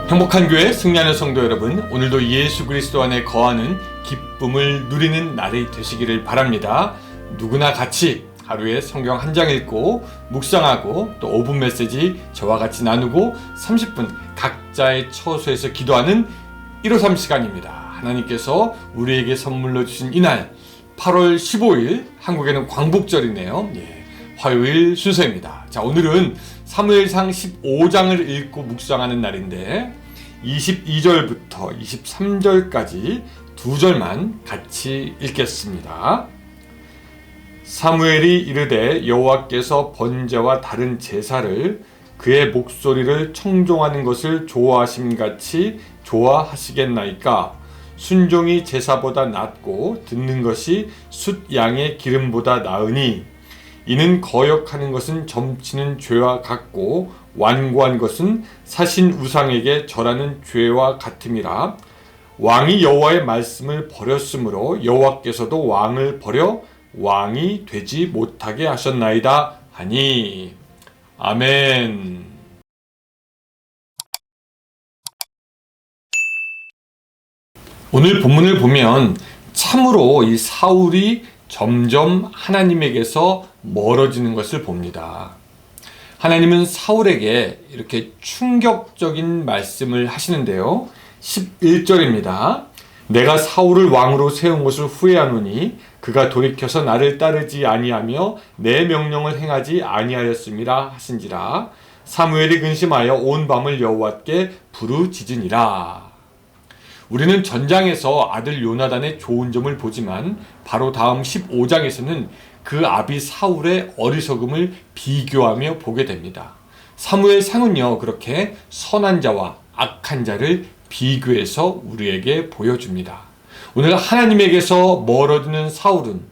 행복한 교회 승리하는 성도 여러분, 오늘도 예수 그리스도 안에 거하는 기쁨을 누리는 날이 되시기를 바랍니다. 누구나 같이 하루에 성경 한 장 읽고 묵상하고 또 5분 메시지 저와 같이 나누고 30분 각자의 처소에서 기도하는 153 시간입니다. 하나님께서 우리에게 선물로 주신 이날 8월 15일, 한국에는 광복절이네요. 화요일 순서입니다. 자, 오늘은 사무엘상 15장을 읽고 묵상하는 날인데 22절부터 23절까지 두 절만 같이 읽겠습니다. 사무엘이 이르되 여호와께서 번제와 다른 제사를 그의 목소리를 청종하는 것을 좋아하심같이 좋아하시겠나이까? 순종이 제사보다 낫고 듣는 것이 숫 양의 기름보다 나으니 이는 거역하는 것은 점치는 죄와 같고 완고한 것은 사신 우상에게 절하는 죄와 같음이라. 왕이 여호와의 말씀을 버렸으므로 여호와께서도 왕을 버려 왕이 되지 못하게 하셨나이다 하니. 아멘. 오늘 본문을 보면 참으로 이 사울이 점점 하나님에게서 멀어지는 것을 봅니다. 하나님은 사울에게 이렇게 충격적인 말씀을 하시는데요. 11절입니다. 내가 사울을 왕으로 세운 것을 후회하노니 그가 돌이켜서 나를 따르지 아니하며 내 명령을 행하지 아니하였음이라 하신지라. 사무엘이 근심하여 온 밤을 여호와께 부르짖으니라. 우리는 전장에서 아들 요나단의 좋은 점을 보지만 바로 다음 15장에서는 그 아비 사울의 어리석음을 비교하며 보게 됩니다. 사무엘상은요, 그렇게 선한 자와 악한 자를 비교해서 우리에게 보여줍니다. 오늘 하나님에게서 멀어지는 사울은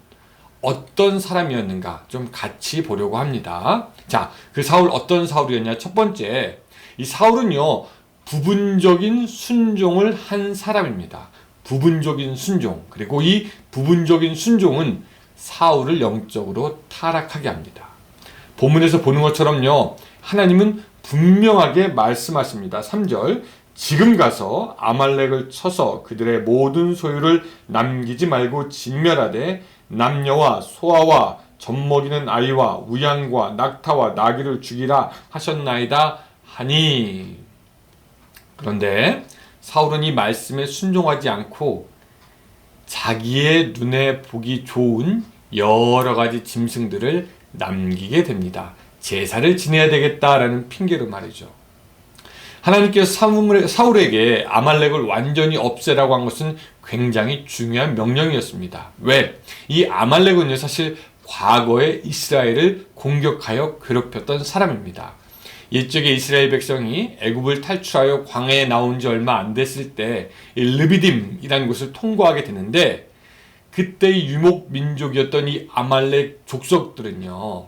어떤 사람이었는가 좀 같이 보려고 합니다. 자, 그 사울 어떤 사울이었냐? 첫 번째, 이 사울은요, 부분적인 순종을 한 사람입니다. 부분적인 순종. 그리고 이 부분적인 순종은 사울을 영적으로 타락하게 합니다. 본문에서 보는 것처럼요, 하나님은 분명하게 말씀하십니다. 3절, 지금 가서 아말렉을 쳐서 그들의 모든 소유를 남기지 말고 진멸하되 남녀와 소아와 젖먹이는 아이와 우양과 낙타와 나귀를 죽이라 하셨나이다 하니. 그런데 사울은 이 말씀에 순종하지 않고 자기의 눈에 보기 좋은 여러 가지 짐승들을 남기게 됩니다. 제사를 지내야 되겠다라는 핑계로 말이죠. 하나님께서 사울에게 아말렉을 완전히 없애라고 한 것은 굉장히 중요한 명령이었습니다. 왜? 이 아말렉은요, 사실 과거에 이스라엘을 공격하여 괴롭혔던 사람입니다. 옛적에 이스라엘 백성이 애굽을 탈출하여 광야에 나온 지 얼마 안 됐을 때 르비딤이라는 곳을 통과하게 되는데, 그때의 유목 민족이었던 이 아말렉 족속들은요,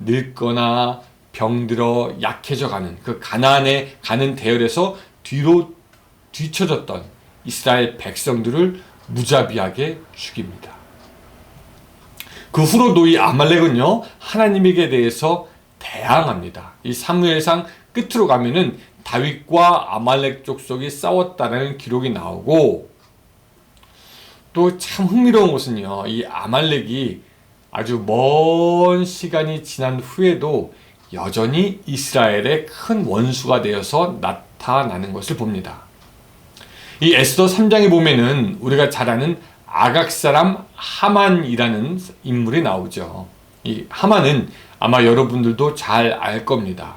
늙거나 병들어 약해져 가는 그 가나안에 가는 대열에서 뒤로 뒤처졌던 이스라엘 백성들을 무자비하게 죽입니다. 그 후로도 이 아말렉은요, 하나님에게 대해서 대항합니다. 이 사무엘상 끝으로 가면은 다윗과 아말렉 족속이 싸웠다는 기록이 나오고, 또 참 흥미로운 것은요, 이 아말렉이 아주 먼 시간이 지난 후에도 여전히 이스라엘의 큰 원수가 되어서 나타나는 것을 봅니다. 이 에스더 3장에 보면은 우리가 잘 아는 아각 사람 하만이라는 인물이 나오죠. 이 하만은 아마 여러분들도 잘 알 겁니다.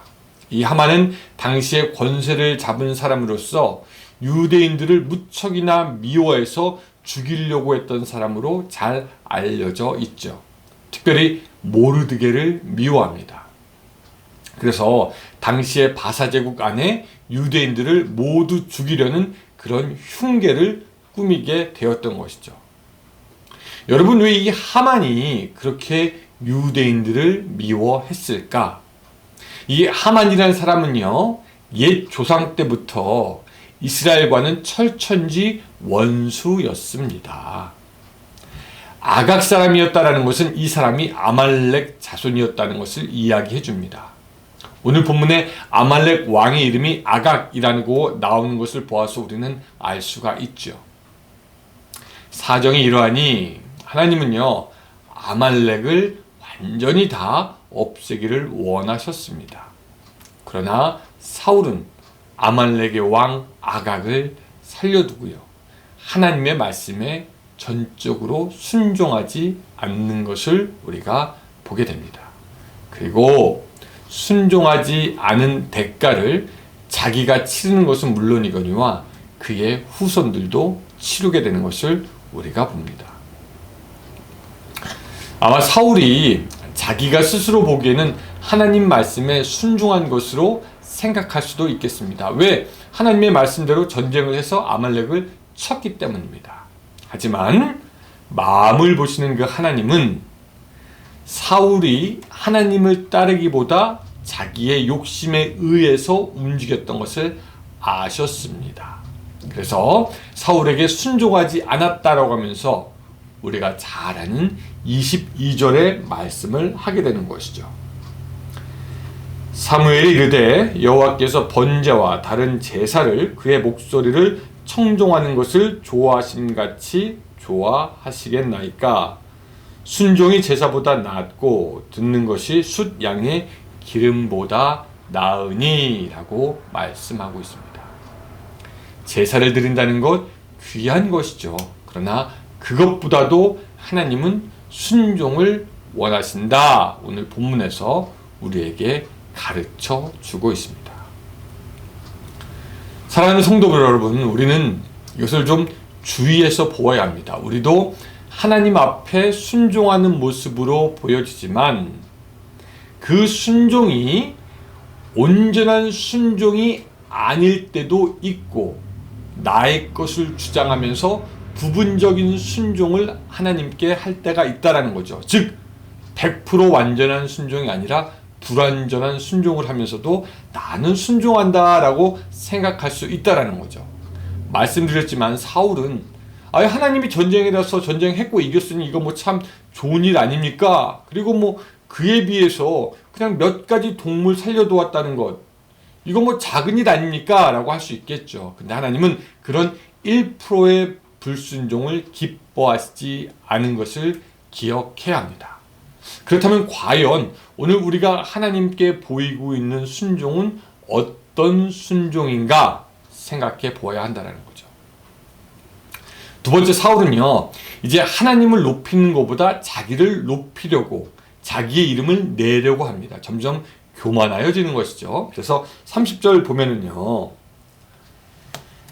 이 하만은 당시에 권세를 잡은 사람으로서 유대인들을 무척이나 미워해서 죽이려고 했던 사람으로 잘 알려져 있죠. 특별히 모르드게를 미워합니다. 그래서 당시의 바사 제국 안에 유대인들을 모두 죽이려는 그런 흉계를 꾸미게 되었던 것이죠. 여러분, 왜 이 하만이 그렇게 유대인들을 미워했을까? 이 하만이라는 사람은요, 옛 조상 때부터 이스라엘과는 철천지 원수였습니다. 아각 사람이었다라는 것은 이 사람이 아말렉 자손이었다는 것을 이야기해 줍니다. 오늘 본문에 아말렉 왕의 이름이 아각이라고 나오는 것을 보아서 우리는 알 수가 있죠. 사정이 이러하니 하나님은요, 아말렉을 완전히 다 없애기를 원하셨습니다. 그러나 사울은 아말렉의 왕 아각을 살려두고요, 하나님의 말씀에 전적으로 순종하지 않는 것을 우리가 보게 됩니다. 그리고 순종하지 않은 대가를 자기가 치르는 것은 물론이거니와 그의 후손들도 치르게 되는 것을 우리가 봅니다. 아마 사울이 자기가 스스로 보기에는 하나님 말씀에 순종한 것으로 생각할 수도 있겠습니다. 왜? 하나님의 말씀대로 전쟁을 해서 아말렉을 쳤기 때문입니다. 하지만 마음을 보시는 그 하나님은 사울이 하나님을 따르기보다 자기의 욕심에 의해서 움직였던 것을 아셨습니다. 그래서 사울에게 순종하지 않았다라고 하면서 우리가 잘 아는 22절의 말씀을 하게 되는 것이죠. 사무엘이 이르되 여호와께서 번제와 다른 제사를 그의 목소리를 청종하는 것을 좋아하심같이 좋아하시겠나이까. 순종이 제사보다 낫고 듣는 것이 숫 양의 기름보다 나으니 라고 말씀하고 있습니다. 제사를 드린다는 것 귀한 것이죠. 그러나 그것보다도 하나님은 순종을 원하신다. 오늘 본문에서 우리에게 가르쳐 주고 있습니다. 사랑하는 성도 여러분, 우리는 이것을 좀 주의해서 보아야 합니다. 우리도 하나님 앞에 순종하는 모습으로 보여지지만 그 순종이 온전한 순종이 아닐 때도 있고, 나의 것을 주장하면서 부분적인 순종을 하나님께 할 때가 있다라는 거죠. 즉 100% 완전한 순종이 아니라 불완전한 순종을 하면서도 나는 순종한다라고 생각할 수 있다라는 거죠. 말씀드렸지만 사울은 하나님이 전쟁에 나서 전쟁했고 이겼으니 이거 뭐 참 좋은 일 아닙니까? 그리고 뭐 그에 비해서 그냥 몇 가지 동물 살려두었다는 것, 이거 뭐 작은 일 아닙니까? 라고 할 수 있겠죠. 근데 하나님은 그런 1%의 불순종을 기뻐하시지 않은 것을 기억해야 합니다. 그렇다면 과연 오늘 우리가 하나님께 보이고 있는 순종은 어떤 순종인가 생각해 보아야 한다는 거죠. 두 번째, 사울은요, 이제 하나님을 높이는 것보다 자기를 높이려고 자기의 이름을 내려고 합니다. 점점 교만하여지는 것이죠. 그래서 30절 보면은요,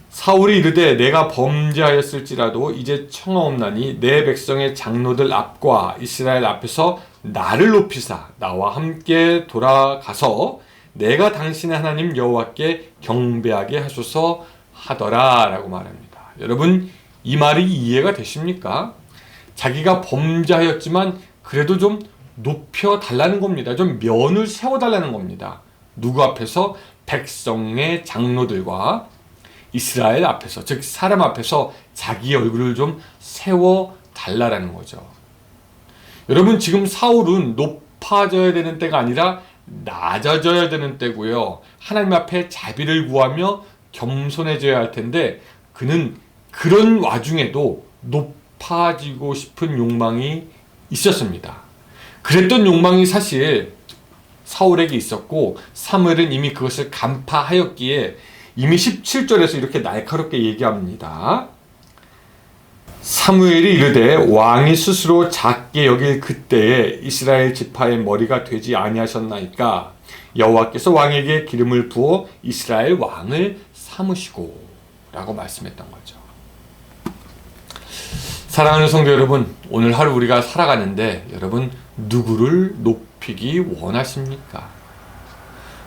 사울이 이르되 내가 범죄하였을지라도 이제 청하옵나니 내 백성의 장로들 앞과 이스라엘 앞에서 나를 높이사 나와 함께 돌아가서 내가 당신의 하나님 여호와께 경배하게 하소서 하더라 라고 말합니다. 여러분, 이 말이 이해가 되십니까? 자기가 범죄하였지만 그래도 좀 높여달라는 겁니다. 좀 면을 세워달라는 겁니다. 누구 앞에서? 백성의 장로들과 이스라엘 앞에서, 즉 사람 앞에서 자기의 얼굴을 좀 세워달라는 거죠. 여러분, 지금 사울은 높아져야 되는 때가 아니라 낮아져야 되는 때고요. 하나님 앞에 자비를 구하며 겸손해져야 할 텐데 그는 그런 와중에도 높아지고 싶은 욕망이 있었습니다. 그랬던 욕망이 사실 사울에게 있었고 사무엘은 이미 그것을 간파하였기에 이미 17절에서 이렇게 날카롭게 얘기합니다. 사무엘이 이르되 왕이 스스로 작게 여길 그때에 이스라엘 지파의 머리가 되지 아니하셨나이까. 여호와께서 왕에게 기름을 부어 이스라엘 왕을 삼으시고 라고 말씀했던 거죠. 사랑하는 성도 여러분, 오늘 하루 우리가 살아가는데 여러분 누구를 높이기 원하십니까?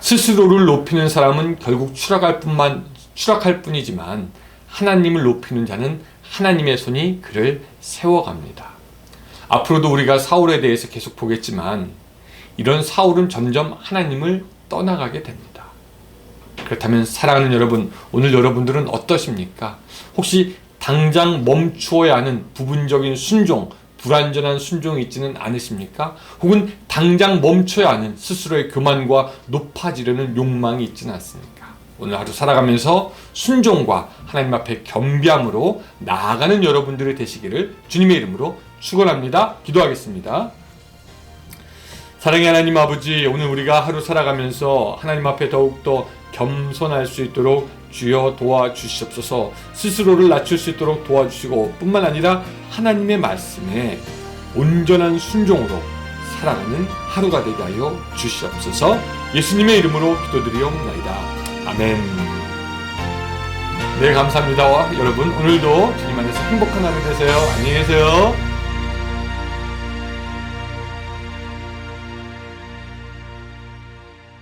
스스로를 높이는 사람은 결국 추락할 뿐이지만 하나님을 높이는 자는 하나님의 손이 그를 세워갑니다. 앞으로도 우리가 사울에 대해서 계속 보겠지만 이런 사울은 점점 하나님을 떠나가게 됩니다. 그렇다면 사랑하는 여러분, 오늘 여러분들은 어떠십니까? 혹시 당장 멈추어야 하는 부분적인 순종, 불완전한 순종이 있지는 않으십니까? 혹은 당장 멈춰야 하는 스스로의 교만과 높아지려는 욕망이 있지는 않습니까? 오늘 하루 살아가면서 순종과 하나님 앞에 겸비함으로 나아가는 여러분들이 되시기를 주님의 이름으로 축원합니다. 기도하겠습니다. 사랑의 하나님 아버지, 오늘 우리가 하루 살아가면서 하나님 앞에 더욱더 겸손할 수 있도록 주여 도와주시옵소서. 스스로를 낮출 수 있도록 도와주시고 뿐만 아니라 하나님의 말씀에 온전한 순종으로 살아가는 하루가 되게 하여 주시옵소서. 예수님의 이름으로 기도드리옵나이다. 아멘. 네, 감사합니다. 여러분 오늘도 주님 안에서 행복한 하루 되세요. 안녕히 계세요.